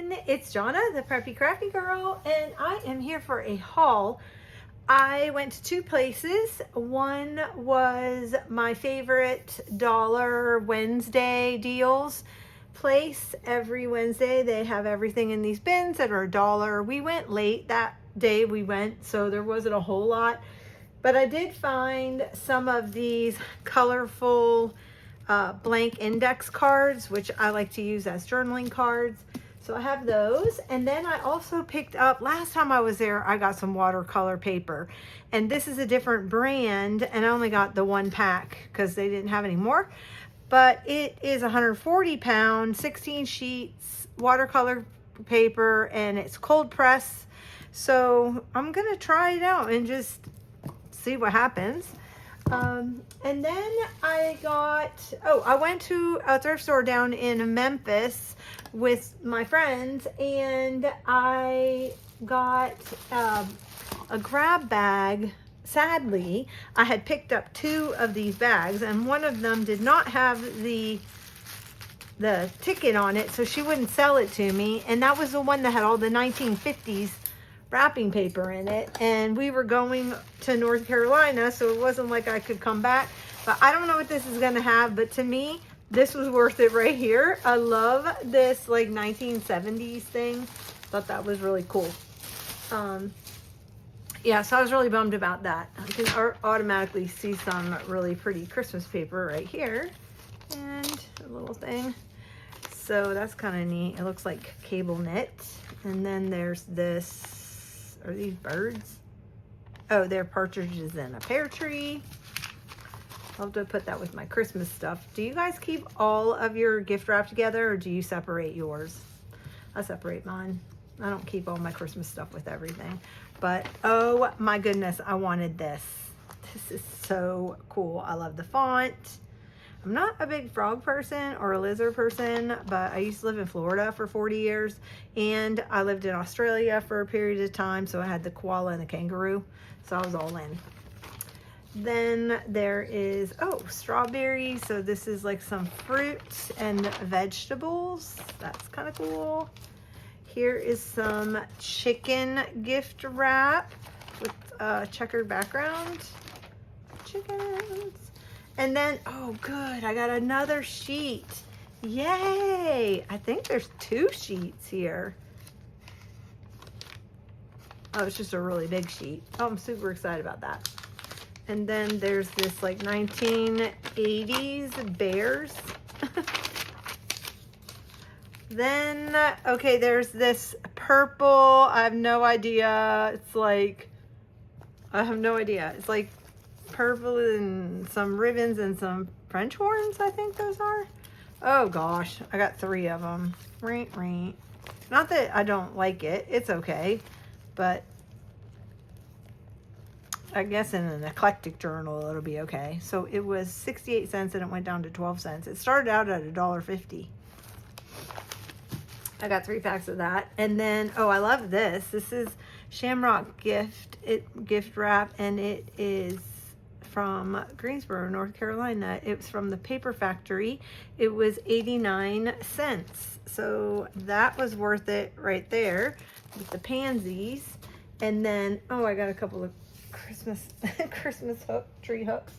everyone, it's Jonna, the Preppy Crafty Girl, and I am here for a haul. I went to two places. One was my favorite Dollar Wednesday deals place. Every Wednesday they have everything in these bins that are $1. We went late that day we went, so there wasn't a whole lot, but I did find some of these colorful blank index cards, which I like to use as journaling cards. So I have those. And then I also picked up, last time I was there, I got some watercolor paper. And this is a different brand, and I only got the one pack because they didn't have any more. But it is 140 pounds, 16 sheets, watercolor paper, and it's cold press. So I'm gonna try it out and just see what happens. And then I went to a thrift store down in Memphis with my friends, and I got a grab bag. Sadly, I had picked up two of these bags, and one of them did not have the ticket on it, so she wouldn't sell it to me, and that was the one that had all the 1950s wrapping paper in it. And we were going to North Carolina, so it wasn't like I could come back. But I don't know what this is gonna have, but to me this was worth it right here. I love this like 1970s thing. Thought that was really cool. Yeah, so I was really bummed about that. I can automatically see some really pretty Christmas paper right here, and a little thing. So that's kind of neat. It looks like cable knit. And then there's this. Are these birds? Oh, they're partridges in a pear tree. I'll have to put that with my Christmas stuff. Do you guys keep all of your gift wrap together, or do you separate yours? I separate mine. I don't keep all my Christmas stuff with everything. But oh my goodness, I wanted this. This is so cool. I love the font. I'm not a big frog person or a lizard person, but I used to live in Florida for 40 years, and I lived in Australia for a period of time, so I had the koala and the kangaroo, so I was all in. Then there is, strawberries. So this is like some fruits and vegetables. That's kind of cool. Here is some chicken gift wrap with a checkered background. Chickens. And then, oh good, I got another sheet. Yay! I think there's two sheets here. Oh, it's just a really big sheet. Oh, I'm super excited about that. And then there's this like 1980s bears. Then, okay, there's this purple, I have no idea. It's like, I have no idea. It's like purple and some ribbons and some French horns, I think those are. Oh gosh, I got 3 of them. Not that I don't like it, it's okay, but I guess in an eclectic journal it'll be okay. So it was 68 cents and it went down to 12 cents. It started out at $1.50. I got 3 packs of that. And then, oh, I love this. This is Shamrock gift wrap, and it is from Greensboro, North Carolina. It was from the Paper Factory. It was 89 cents. So that was worth it right there with the pansies. And then, oh, I got a couple of Christmas tree hooks.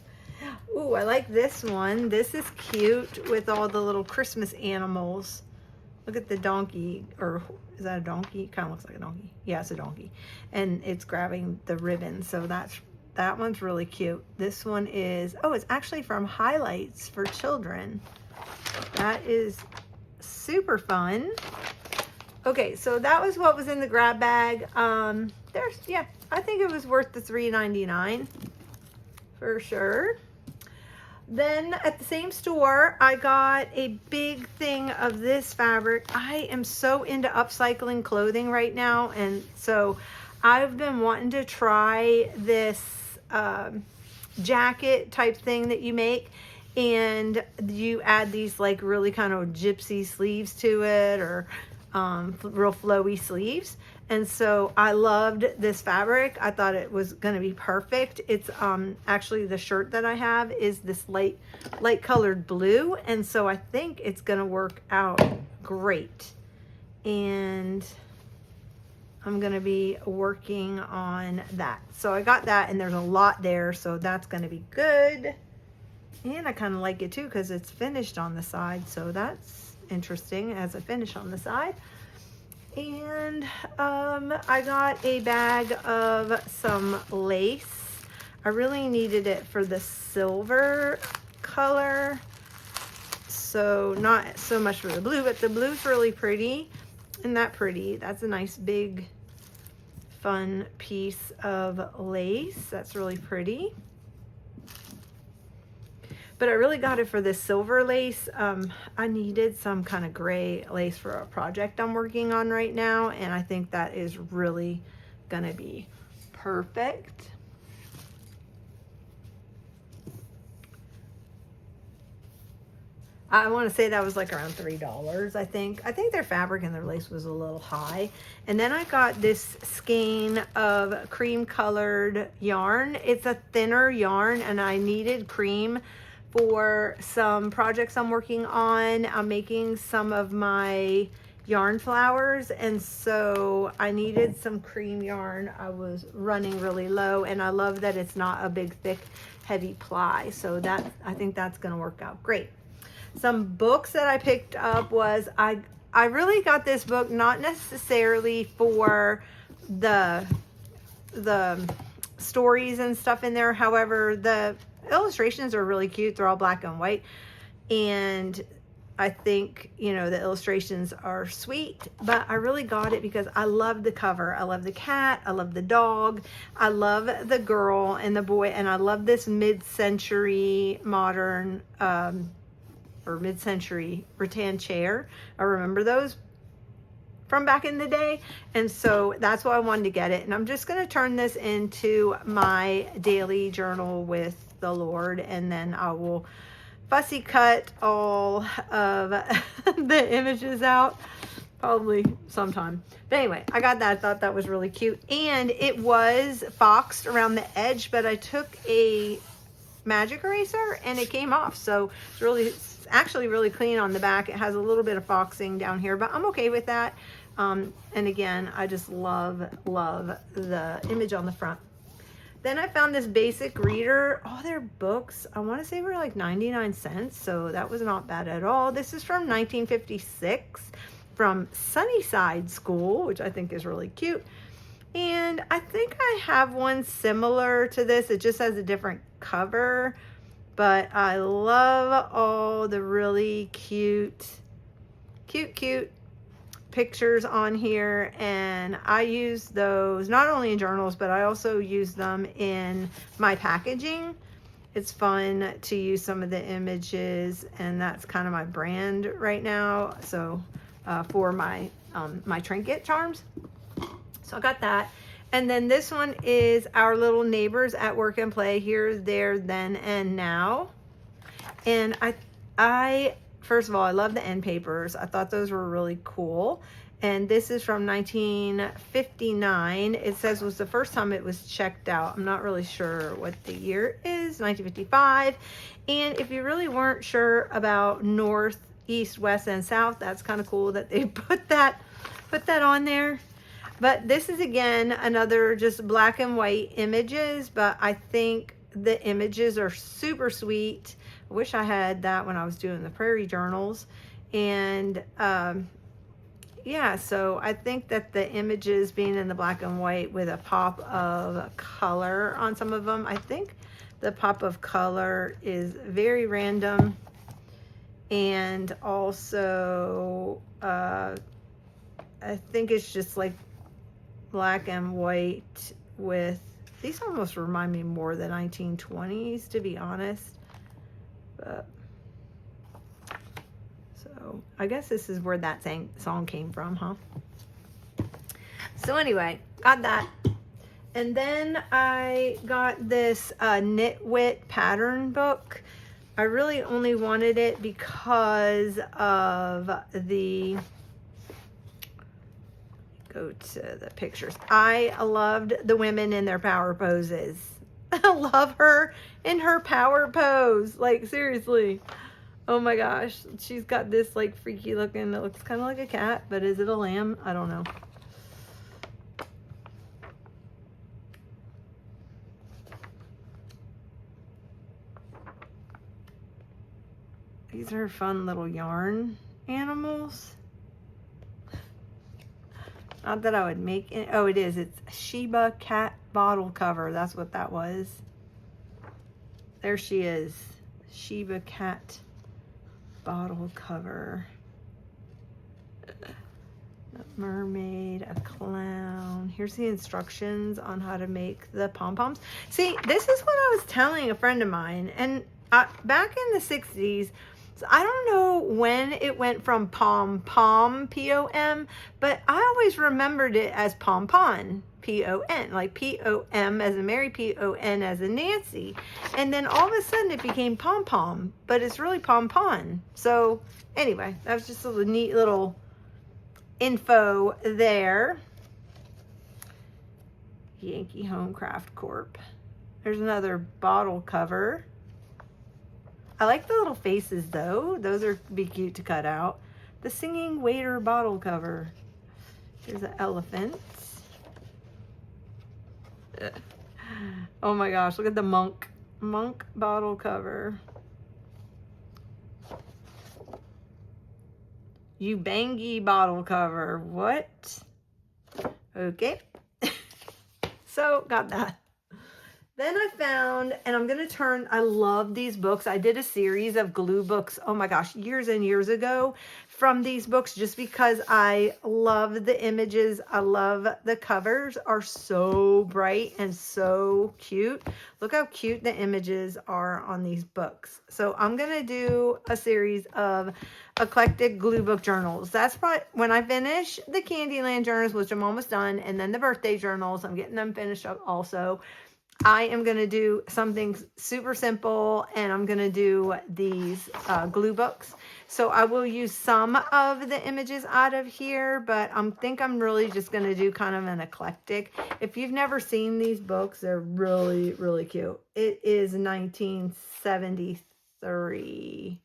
Ooh, I like this one. This is cute with all the little Christmas animals. Look at the donkey, or is that a donkey? It kind of looks like a donkey. Yeah, it's a donkey. And it's grabbing the ribbon. So that one's really cute. This one is, oh, it's actually from Highlights for Children. That is super fun. Okay, so that was what was in the grab bag. Yeah, I think it was worth the $3.99 for sure. Then at the same store, I got a big thing of this fabric. I am so into upcycling clothing right now, and so I've been wanting to try this jacket type thing that you make, and you add these like really kind of gypsy sleeves to it, or real flowy sleeves. And so I loved this fabric. I thought it was going to be perfect. It's actually the shirt that I have is this light colored blue, and so I think it's going to work out great. and I'm gonna be working on that. So I got that, and there's a lot there, so that's gonna be good. And I kind of like it too because it's finished on the side, so that's interesting as a finish on the side. And I got a bag of some lace. I really needed it for the silver color, so not so much for the blue, but the blue's really pretty. Isn't that pretty? That's a nice big fun piece of lace. That's really pretty. But I really got it for this silver lace. I needed some kind of gray lace for a project I'm working on right now, and I think that is really gonna be perfect. I want to say that was like around $3, I think. I think their fabric and their lace was a little high. And then I got this skein of cream colored yarn. It's a thinner yarn, and I needed cream for some projects I'm working on. I'm making some of my yarn flowers, and so I needed some cream yarn. I was running really low, and I love that it's not a big, thick, heavy ply. So that, I think that's gonna work out great. Some books that I picked up was, I really got this book not necessarily for the stories and stuff in there. However, the illustrations are really cute. They're all black and white, and I think, you know, the illustrations are sweet. But I really got it because I love the cover. I love the cat, I love the dog, I love the girl and the boy, and I love this mid-century modern or mid-century rattan chair. I remember those from back in the day, and so that's why I wanted to get it. And I'm just going to turn this into my daily journal with the Lord, and then I will fussy cut all of the images out probably sometime. But anyway, I got that. I thought that was really cute, and it was foxed around the edge, but I took a magic eraser and it came off, so it's actually really clean on the back. It has a little bit of foxing down here, but I'm okay with that. And again, I just love the image on the front. Then I found this basic reader. All their books, I want to say, were like 99 cents, so that was not bad at all. This is from 1956 from Sunnyside School, which I think is really cute. And I think I have one similar to this. It just has a different cover, but I love all the really cute pictures on here, and I use those not only in journals, but I also use them in my packaging. It's fun to use some of the images, and that's kind of my brand right now. So for my my trinket charms. So I got that. And then this one is Our Little Neighbors at Work and Play, Here, There, Then, and Now. And I first of all, I love the end papers. I thought those were really cool. And this is from 1959. It says was the first time it was checked out. I'm not really sure what the year is, 1955. And if you really weren't sure about north, east, west, and south, that's kind of cool that they put that on there. But this is, again, another just black and white images, but I think the images are super sweet. I wish I had that when I was doing the prairie journals. And yeah, so I think that the images being in the black and white with a pop of color on some of them, I think the pop of color is very random. And also I think it's just like black and white with, these almost remind me more of the 1920s, to be honest. But so I guess this is where that song came from, huh? So anyway, got that. And then I got this Knit-Wit pattern book. I really only wanted it because of the, go to the pictures. I loved the women in their power poses. I love her in her power pose. Like, seriously. Oh my gosh. She's got this like freaky looking, it looks kind of like a cat, but is it a lamb? I don't know. These are fun little yarn animals. Not that I would make it. Oh, it is. It's Shiba cat bottle cover. That's what that was. There she is. Shiba cat bottle cover. A mermaid, a clown. Here's the instructions on how to make the pom-poms. See, this is what I was telling a friend of mine. And back in the 60s, so I don't know when it went from pom-pom, P-O-M, but I always remembered it as pom-pon, P-O-N, like P-O-M as in Mary, P-O-N as in Nancy. And then all of a sudden it became pom-pom, but it's really pom-pon. So anyway, that was just a neat little info there. Yankee Homecraft Corp. There's another bottle cover. I like the little faces though. Those are be cute to cut out. The singing waiter bottle cover. Here's an elephant. Oh my gosh, look at the monk bottle cover. Ubangi bottle cover. What? Okay. So got that. Then I found, and I'm going to turn, I love these books. I did a series of glue books, oh my gosh, years and years ago from these books just because I love the images. I love the covers are so bright and so cute. Look how cute the images are on these books. So I'm going to do a series of eclectic glue book journals. That's probably when I finish the Candyland journals, which I'm almost done, and then the birthday journals, I'm getting them finished up also. I am going to do something super simple, and I'm going to do these glue books. So I will use some of the images out of here, but I think I'm really just going to do kind of an eclectic. If you've never seen these books, they're really, really cute. It is 1973.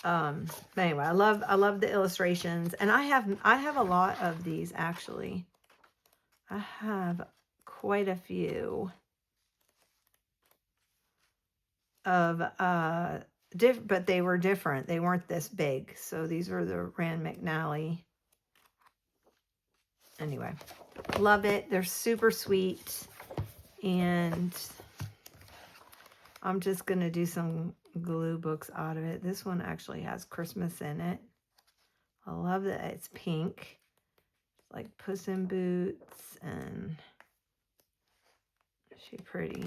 Anyway, I love the illustrations, and I have a lot of these actually. I have quite a few of, but they were different. They weren't this big. So these were the Rand McNally. Anyway, love it. They're super sweet. And I'm just going to do some glue books out of it. This one actually has Christmas in it. I love that it's pink. Like Puss in Boots, and she's pretty.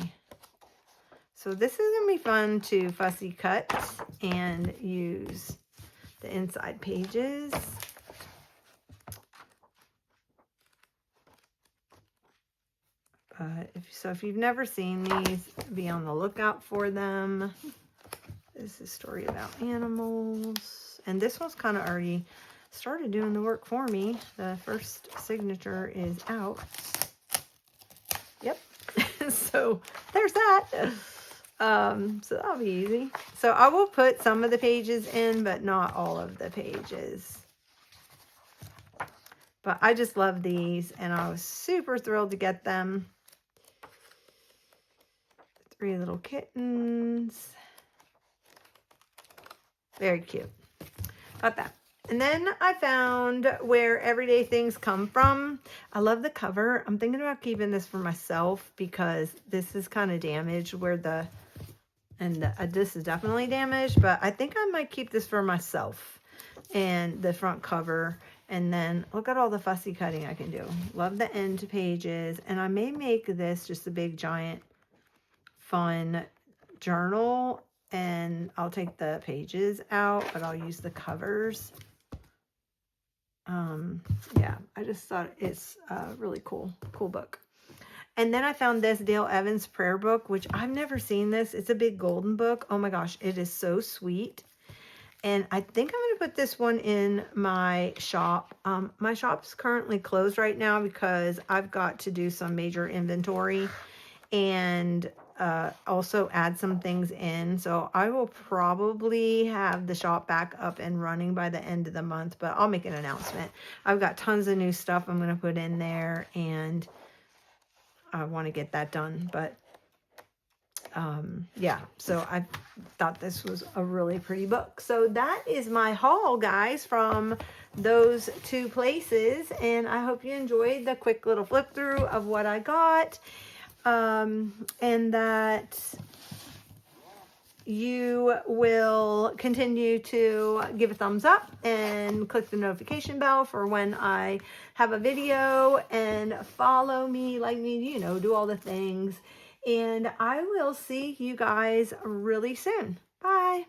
So this is going to be fun to fussy cut and use the inside pages. If you've never seen these, be on the lookout for them. This is a story about animals. And this one's kind of already started doing the work for me. The first signature is out. Yep. So there's that. So that'll be easy. So I will put some of the pages in, but not all of the pages. But I just love these, and I was super thrilled to get them. 3 little kittens. Very cute. Got that. And then I found Where Everyday Things Come From. I love the cover. I'm thinking about keeping this for myself because this is kind of damaged where this is definitely damaged, but I think I might keep this for myself. And the front cover. And then look at all the fussy cutting I can do. Love the end pages. And I may make this just a big giant fun journal. And I'll take the pages out, but I'll use the covers. Yeah, I just thought it's a really cool book. And then I found this Dale Evans prayer book, which I've never seen this. It's a big golden book. Oh my gosh, it is so sweet. And I think I'm going to put this one in my shop. My shop's currently closed right now because I've got to do some major inventory. And also add some things in. So I will probably have the shop back up and running by the end of the month, but I'll make an announcement. I've got tons of new stuff I'm going to put in there, and I want to get that done. But yeah, so I thought this was a really pretty book. So that is my haul, guys, from those two places, and I hope you enjoyed the quick little flip through of what I got, and that you will continue to give a thumbs up and click the notification bell for when I have a video, and follow me, like me, you know, do all the things. And I will see you guys really soon. Bye.